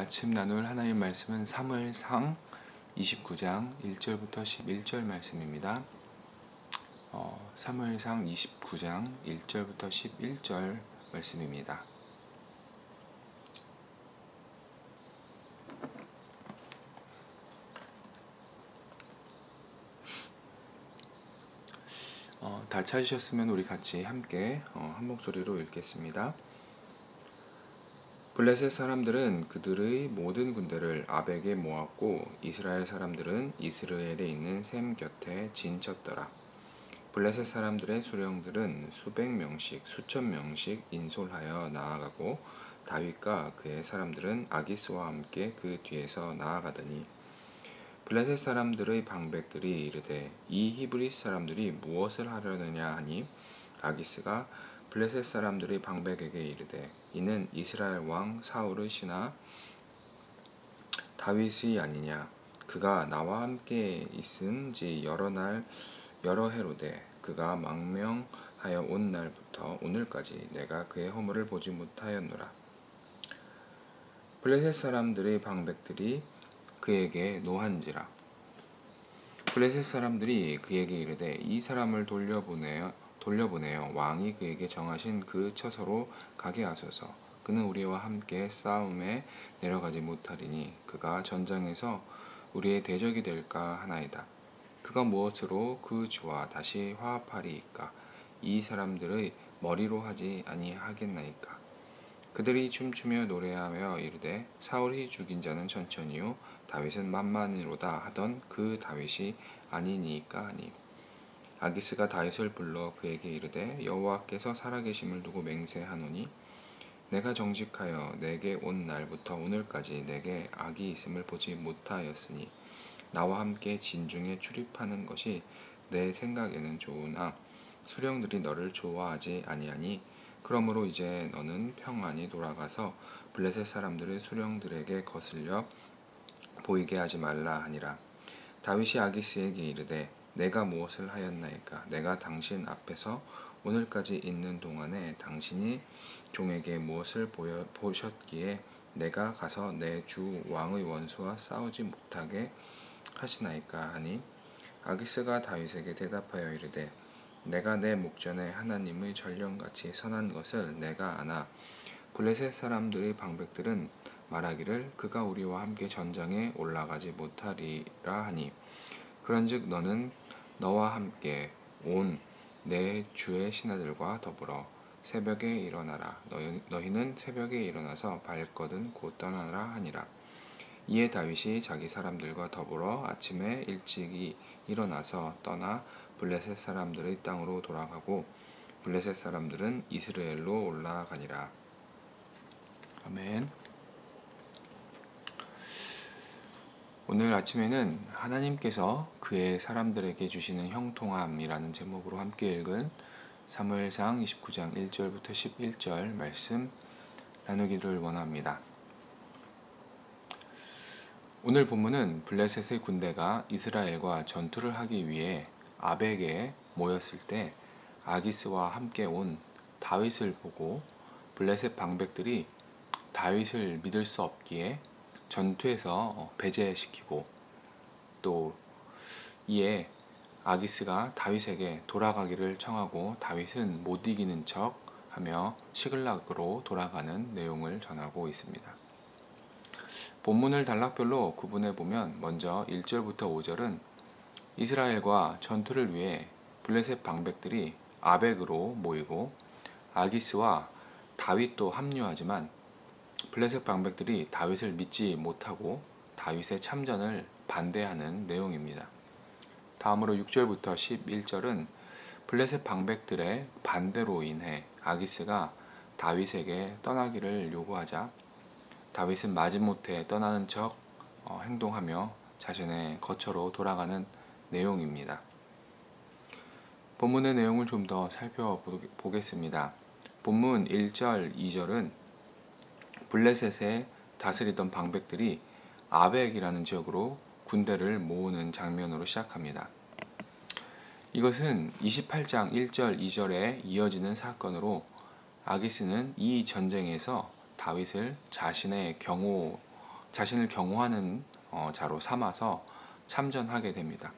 아침 나눌 하나님 말씀은 사무엘상 29장 1절부터 11절 말씀입니다. 사무엘상 29장 1절부터 11절 말씀입니다. 다 찾으셨으면 우리 같이 함께 한 목소리로 읽겠습니다. 블레셋 사람들은 그들의 모든 군대를 아벡에 모았고 이스라엘 사람들은 이스라엘에 있는 셈 곁에 진쳤더라. 블레셋 사람들의 수령들은 수백 명씩 수천 명씩 인솔하여 나아가고 다윗과 그의 사람들은 아기스와 함께 그 뒤에서 나아가더니 블레셋 사람들의 방백들이 이르되 이 히브리 사람들이 무엇을 하려느냐 하니 아기스가 블레셋 사람들의 방백에게 이르되 이는 이스라엘 왕 사울의 신하 다윗이 아니냐. 그가 나와 함께 있은 지 여러 해로되 그가 망명하여 온 날부터 오늘까지 내가 그의 허물을 보지 못하였노라. 블레셋 사람들의 방백들이 그에게 노한지라. 블레셋 사람들이 그에게 이르되 이 사람을 돌려보내어 왕이 그에게 정하신 그 처소로 가게 하소서. 그는 우리와 함께 싸움에 내려가지 못하리니 그가 전장에서 우리의 대적이 될까 하나이다. 그가 무엇으로 그 주와 다시 화합하리이까? 이 사람들의 머리로 하지 아니하겠나이까? 그들이 춤추며 노래하며 이르되 사울이 죽인 자는 천천히요 다윗은 만만이로다 하던 그 다윗이 아니니까 하니 아기스가 다윗을 불러 그에게 이르되 여호와께서 살아계심을 두고 맹세하노니 내가 정직하여 내게 온 날부터 오늘까지 내게 악이 있음을 보지 못하였으니 나와 함께 진중에 출입하는 것이 내 생각에는 좋으나 수령들이 너를 좋아하지 아니하니 그러므로 이제 너는 평안히 돌아가서 블레셋 사람들의 수령들에게 거슬려 보이게 하지 말라 하니라. 다윗이 아기스에게 이르되 내가 무엇을 하였나이까? 내가 당신 앞에서 오늘까지 있는 동안에 당신이 종에게 무엇을 보셨기에 내가 가서 내 주 왕의 원수와 싸우지 못하게 하시나이까 하니 아기스가 다윗에게 대답하여 이르되 내가 내 목전에 하나님의 전령같이 선한 것을 내가 아나 블레셋 사람들의 방백들은 말하기를 그가 우리와 함께 전장에 올라가지 못하리라 하니 그런즉 너는 너와 함께 온 내 주의 신하들과 더불어 새벽에 일어나라. 너희는 새벽에 일어나서 발거든 곧 떠나라 하니라. 이에 다윗이 자기 사람들과 더불어 아침에 일찍이 일어나서 떠나 블레셋 사람들의 땅으로 돌아가고 블레셋 사람들은 이스라엘로 올라가니라. 아멘. 오늘 아침에는 하나님께서 그의 사람들에게 주시는 형통함이라는 제목으로 함께 읽은 사무엘상 29장 1절부터 11절 말씀 나누기를 원합니다. 오늘 본문은 블레셋의 군대가 이스라엘과 전투를 하기 위해 아벡에 모였을 때 아기스와 함께 온 다윗을 보고 블레셋 방백들이 다윗을 믿을 수 없기에 전투에서 배제시키고 또 이에 아기스가 다윗에게 돌아가기를 청하고 다윗은 못 이기는 척 하며 시글락으로 돌아가는 내용을 전하고 있습니다. 본문을 단락별로 구분해 보면 먼저 1절부터 5절은 이스라엘과 전투를 위해 블레셋 방백들이 아벡으로 모이고 아기스와 다윗도 합류하지만 블레셋 방백들이 다윗을 믿지 못하고 다윗의 참전을 반대하는 내용입니다. 다음으로 6절부터 11절은 블레셋 방백들의 반대로 인해 아기스가 다윗에게 떠나기를 요구하자 다윗은 마지못해 떠나는 척 행동하며 자신의 거처로 돌아가는 내용입니다. 본문의 내용을 좀 더 살펴보겠습니다. 본문 1절, 2절은 블레셋에 다스리던 방백들이 아벡이라는 지역으로 군대를 모으는 장면으로 시작합니다. 이것은 28장 1절, 2절에 이어지는 사건으로 아기스는 이 전쟁에서 다윗을 자신의 자신을 경호하는 자로 삼아서 참전하게 됩니다.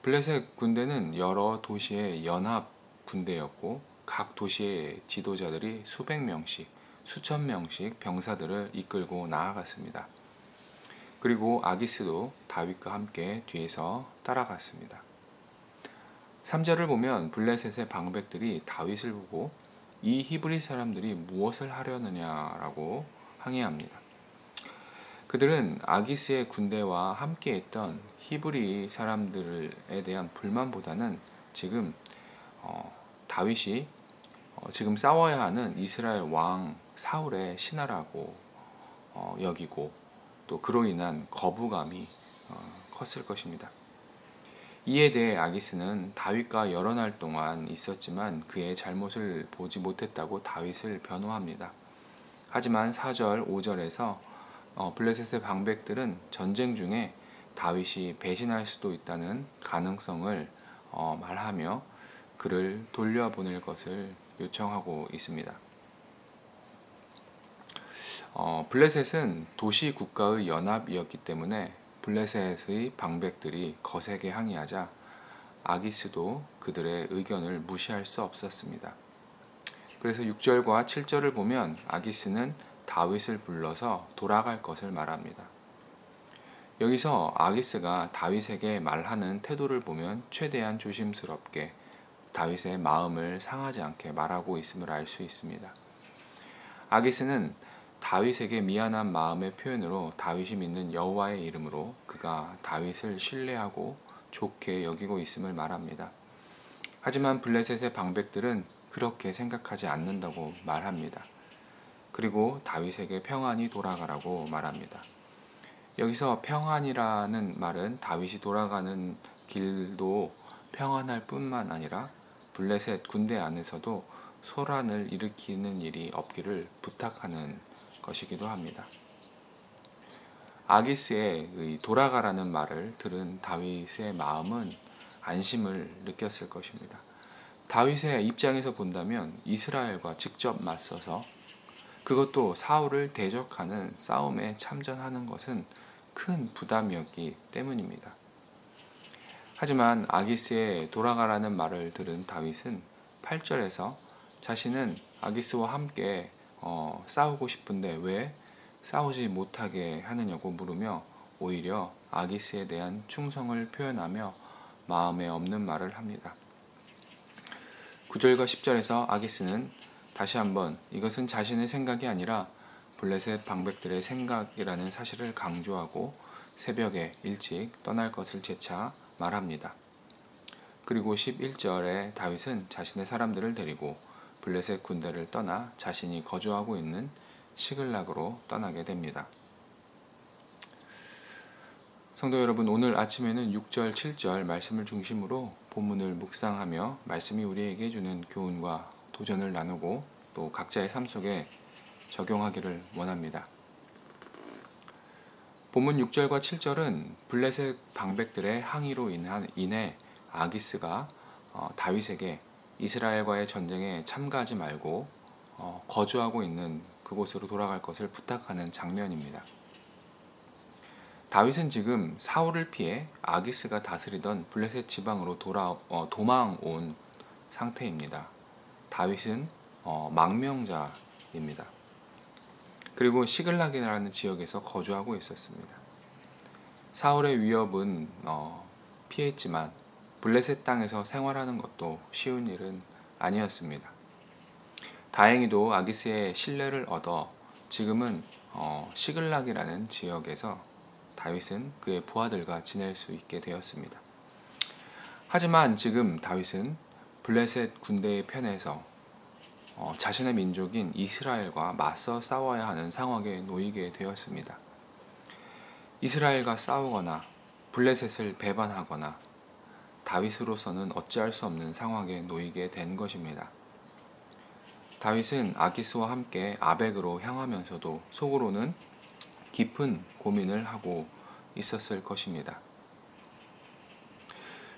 블레셋 군대는 여러 도시의 연합 군대였고 각 도시의 지도자들이 수백 명씩, 수천 명씩 병사들을 이끌고 나아갔습니다. 그리고 아기스도 다윗과 함께 뒤에서 따라갔습니다. 3절을 보면 블레셋의 방백들이 다윗을 보고 이 히브리 사람들이 무엇을 하려느냐라고 항의합니다. 그들은 아기스의 군대와 함께했던 히브리 사람들에 대한 불만보다는 지금 다윗이 지금 싸워야 하는 이스라엘 왕 사울의 신하라고 여기고 또 그로 인한 거부감이 컸을 것입니다. 이에 대해 아기스는 다윗과 여러 날 동안 있었지만 그의 잘못을 보지 못했다고 다윗을 변호합니다. 하지만 4절, 5절에서 블레셋의 방백들은 전쟁 중에 다윗이 배신할 수도 있다는 가능성을 말하며 그를 돌려보낼 것을 요청하고 있습니다. 블레셋은 도시 국가의 연합이었기 때문에 블레셋의 방백들이 거세게 항의하자 아기스도 그들의 의견을 무시할 수 없었습니다. 그래서 6절과 7절을 보면 아기스는 다윗을 불러서 돌아갈 것을 말합니다. 여기서 아기스가 다윗에게 말하는 태도를 보면 최대한 조심스럽게 다윗의 마음을 상하지 않게 말하고 있음을 알 수 있습니다. 아기스는 다윗에게 미안한 마음의 표현으로 다윗이 믿는 여호와의 이름으로 그가 다윗을 신뢰하고 좋게 여기고 있음을 말합니다. 하지만 블레셋의 방백들은 그렇게 생각하지 않는다고 말합니다. 그리고 다윗에게 평안히 돌아가라고 말합니다. 여기서 평안이라는 말은 다윗이 돌아가는 길도 평안할 뿐만 아니라 블레셋 군대 안에서도 소란을 일으키는 일이 없기를 부탁하는 것이기도 합니다. 아기스의 돌아가라는 말을 들은 다윗의 마음은 안심을 느꼈을 것입니다. 다윗의 입장에서 본다면 이스라엘과 직접 맞서서 그것도 사울을 대적하는 싸움에 참전하는 것은 큰 부담이었기 때문입니다. 하지만 아기스의 돌아가라는 말을 들은 다윗은 8절에서 자신은 아기스와 함께 싸우고 싶은데 왜 싸우지 못하게 하느냐고 물으며 오히려 아기스에 대한 충성을 표현하며 마음에 없는 말을 합니다. 9절과 10절에서 아기스는 다시 한번 이것은 자신의 생각이 아니라 블레셋 방백들의 생각이라는 사실을 강조하고 새벽에 일찍 떠날 것을 재차 말합니다. 그리고 11절에 다윗은 자신의 사람들을 데리고 블레셋 군대를 떠나 자신이 거주하고 있는 시글락으로 떠나게 됩니다. 성도 여러분, 오늘 아침에는 6절, 7절 말씀을 중심으로 본문을 묵상하며 말씀이 우리에게 주는 교훈과 도전을 나누고 또 각자의 삶 속에 적용하기를 원합니다. 본문 6절과 7절은 블레셋 방백들의 항의로 인해 아기스가 다윗에게 이스라엘과의 전쟁에 참가하지 말고 거주하고 있는 그곳으로 돌아갈 것을 부탁하는 장면입니다. 다윗은 지금 사울을 피해 아기스가 다스리던 블레셋 지방으로 도망온 상태입니다. 다윗은 망명자입니다. 그리고 시글락이라는 지역에서 거주하고 있었습니다. 사울의 위협은 피했지만 블레셋 땅에서 생활하는 것도 쉬운 일은 아니었습니다. 다행히도 아기스의 신뢰를 얻어 지금은 시글락이라는 지역에서 다윗은 그의 부하들과 지낼 수 있게 되었습니다. 하지만 지금 다윗은 블레셋 군대의 편에서 자신의 민족인 이스라엘과 맞서 싸워야 하는 상황에 놓이게 되었습니다. 이스라엘과 싸우거나 블레셋을 배반하거나 다윗으로서는 어찌할 수 없는 상황에 놓이게 된 것입니다. 다윗은 아기스와 함께 아벡으로 향하면서도 속으로는 깊은 고민을 하고 있었을 것입니다.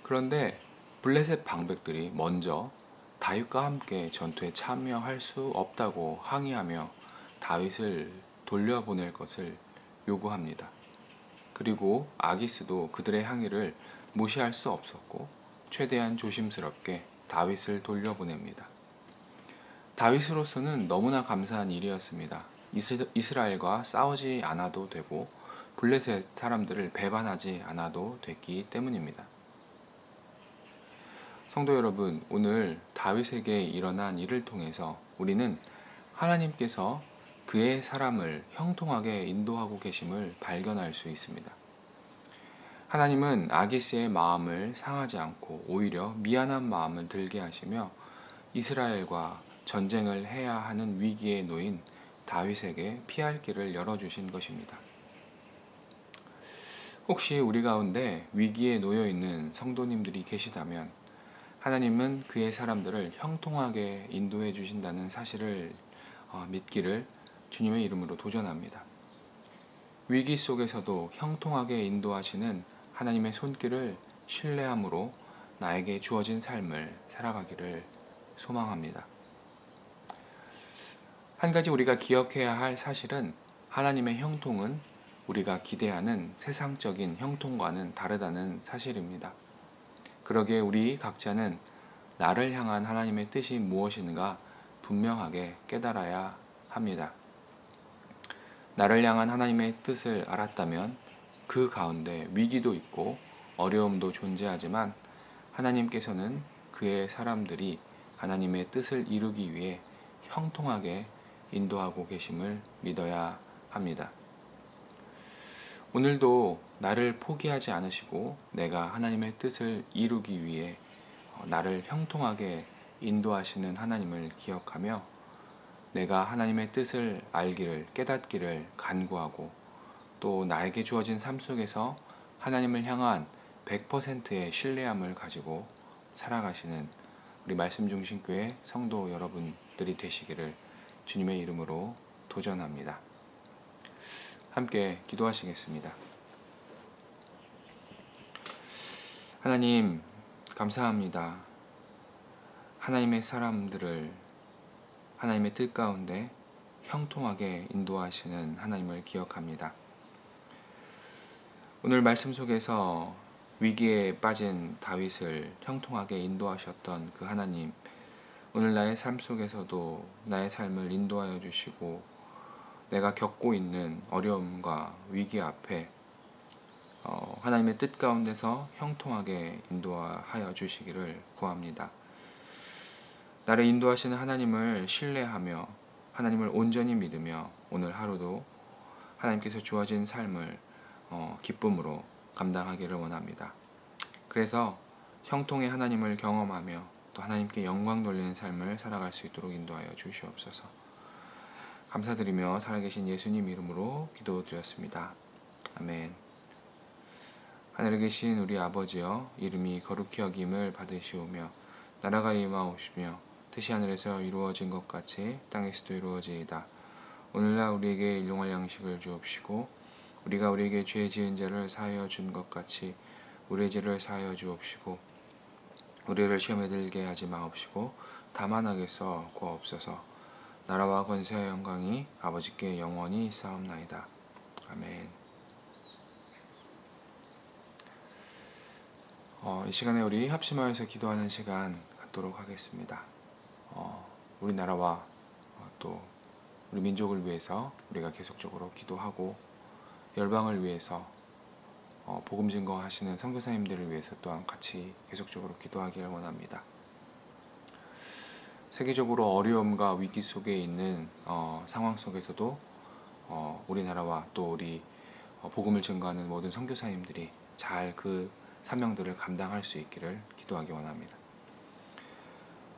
그런데 블레셋 방백들이 먼저 다윗과 함께 전투에 참여할 수 없다고 항의하며 다윗을 돌려보낼 것을 요구합니다. 그리고 아기스도 그들의 항의를 무시할 수 없었고 최대한 조심스럽게 다윗을 돌려보냅니다. 다윗으로서는 너무나 감사한 일이었습니다. 이스라엘과 싸우지 않아도 되고 블레셋 사람들을 배반하지 않아도 됐기 때문입니다. 성도 여러분, 오늘 다윗에게 일어난 일을 통해서 우리는 하나님께서 그의 사람을 형통하게 인도하고 계심을 발견할 수 있습니다. 하나님은 아기스의 마음을 상하지 않고 오히려 미안한 마음을 들게 하시며 이스라엘과 전쟁을 해야 하는 위기에 놓인 다윗에게 피할 길을 열어주신 것입니다. 혹시 우리 가운데 위기에 놓여 있는 성도님들이 계시다면 하나님은 그의 사람들을 형통하게 인도해 주신다는 사실을 믿기를 주님의 이름으로 도전합니다. 위기 속에서도 형통하게 인도하시는 하나님의 손길을 신뢰함으로 나에게 주어진 삶을 살아가기를 소망합니다. 한 가지 우리가 기억해야 할 사실은 하나님의 형통은 우리가 기대하는 세상적인 형통과는 다르다는 사실입니다. 그러기에 우리 각자는 나를 향한 하나님의 뜻이 무엇인가 분명하게 깨달아야 합니다. 나를 향한 하나님의 뜻을 알았다면 그 가운데 위기도 있고 어려움도 존재하지만 하나님께서는 그의 사람들이 하나님의 뜻을 이루기 위해 형통하게 인도하고 계심을 믿어야 합니다. 오늘도 나를 포기하지 않으시고 내가 하나님의 뜻을 이루기 위해 나를 형통하게 인도하시는 하나님을 기억하며 내가 하나님의 뜻을 알기를 깨닫기를 간구하고 또 나에게 주어진 삶 속에서 하나님을 향한 100%의 신뢰함을 가지고 살아가시는 우리 말씀중심교회 성도 여러분들이 되시기를 주님의 이름으로 도전합니다. 함께 기도하시겠습니다. 하나님, 감사합니다. 하나님의 사람들을 하나님의 뜻 가운데 형통하게 인도하시는 하나님을 기억합니다. 오늘 말씀 속에서 위기에 빠진 다윗을 형통하게 인도하셨던 그 하나님, 오늘 나의 삶 속에서도 나의 삶을 인도하여 주시고 내가 겪고 있는 어려움과 위기 앞에 하나님의 뜻 가운데서 형통하게 인도하여 주시기를 구합니다. 나를 인도하시는 하나님을 신뢰하며 하나님을 온전히 믿으며 오늘 하루도 하나님께서 주어진 삶을 기쁨으로 감당하기를 원합니다. 그래서 형통의 하나님을 경험하며 또 하나님께 영광 돌리는 삶을 살아갈 수 있도록 인도하여 주시옵소서. 감사드리며 살아계신 예수님 이름으로 기도드렸습니다. 아멘. 하늘에 계신 우리 아버지여, 이름이 거룩히 여김을 받으시오며 나라가 임하옵시며 뜻이 하늘에서 이루어진 것 같이 땅에서도 이루어지이다. 오늘날 우리에게 일용할 양식을 주옵시고 우리가 우리에게 죄 지은 자를 사하여 준 것 같이 우리의 죄를 사하여 주옵시고 우리를 시험에 들게 하지 마옵시고 다만 악에서 구하옵소서. 나라와 권세와 영광이 아버지께 영원히 있사옵나이다. 아멘. 이 시간에 우리 합심하여서 기도하는 시간 갖도록 하겠습니다. 우리나라와 또 우리 민족을 위해서 우리가 계속적으로 기도하고 열방을 위해서 복음 증거하시는 선교사님들을 위해서 또한 같이 계속적으로 기도하기를 원합니다. 세계적으로 어려움과 위기 속에 있는 상황 속에서도 우리나라와 또 우리 복음을 증거하는 모든 선교사님들이 잘 그 사명들을 감당할 수 있기를 기도하기 원합니다.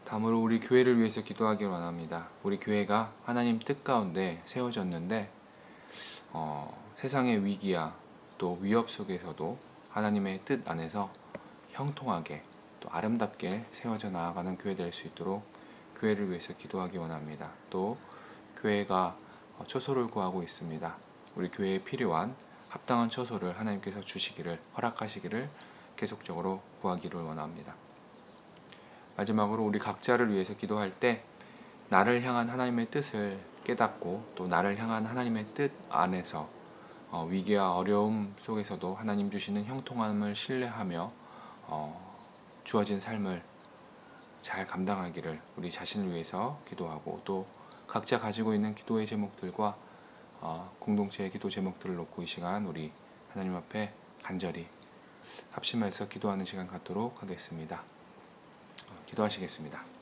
다음으로 우리 교회를 위해서 기도하기 원합니다. 우리 교회가 하나님 뜻 가운데 세워졌는데 세상의 위기야 또 위협 속에서도 하나님의 뜻 안에서 형통하게 또 아름답게 세워져 나아가는 교회 될 수 있도록 교회를 위해서 기도하기 원합니다. 또 교회가 처소를 구하고 있습니다. 우리 교회에 필요한 합당한 처소를 하나님께서 주시기를 허락하시기를 계속적으로 구하기를 원합니다. 마지막으로 우리 각자를 위해서 기도할 때 나를 향한 하나님의 뜻을 깨닫고 또 나를 향한 하나님의 뜻 안에서 위기와 어려움 속에서도 하나님 주시는 형통함을 신뢰하며 주어진 삶을 잘 감당하기를 우리 자신을 위해서 기도하고, 또 각자 가지고 있는 기도의 제목들과 공동체의 기도 제목들을 놓고 이 시간 우리 하나님 앞에 간절히 합심해서 기도하는 시간 갖도록 하겠습니다. 기도하시겠습니다.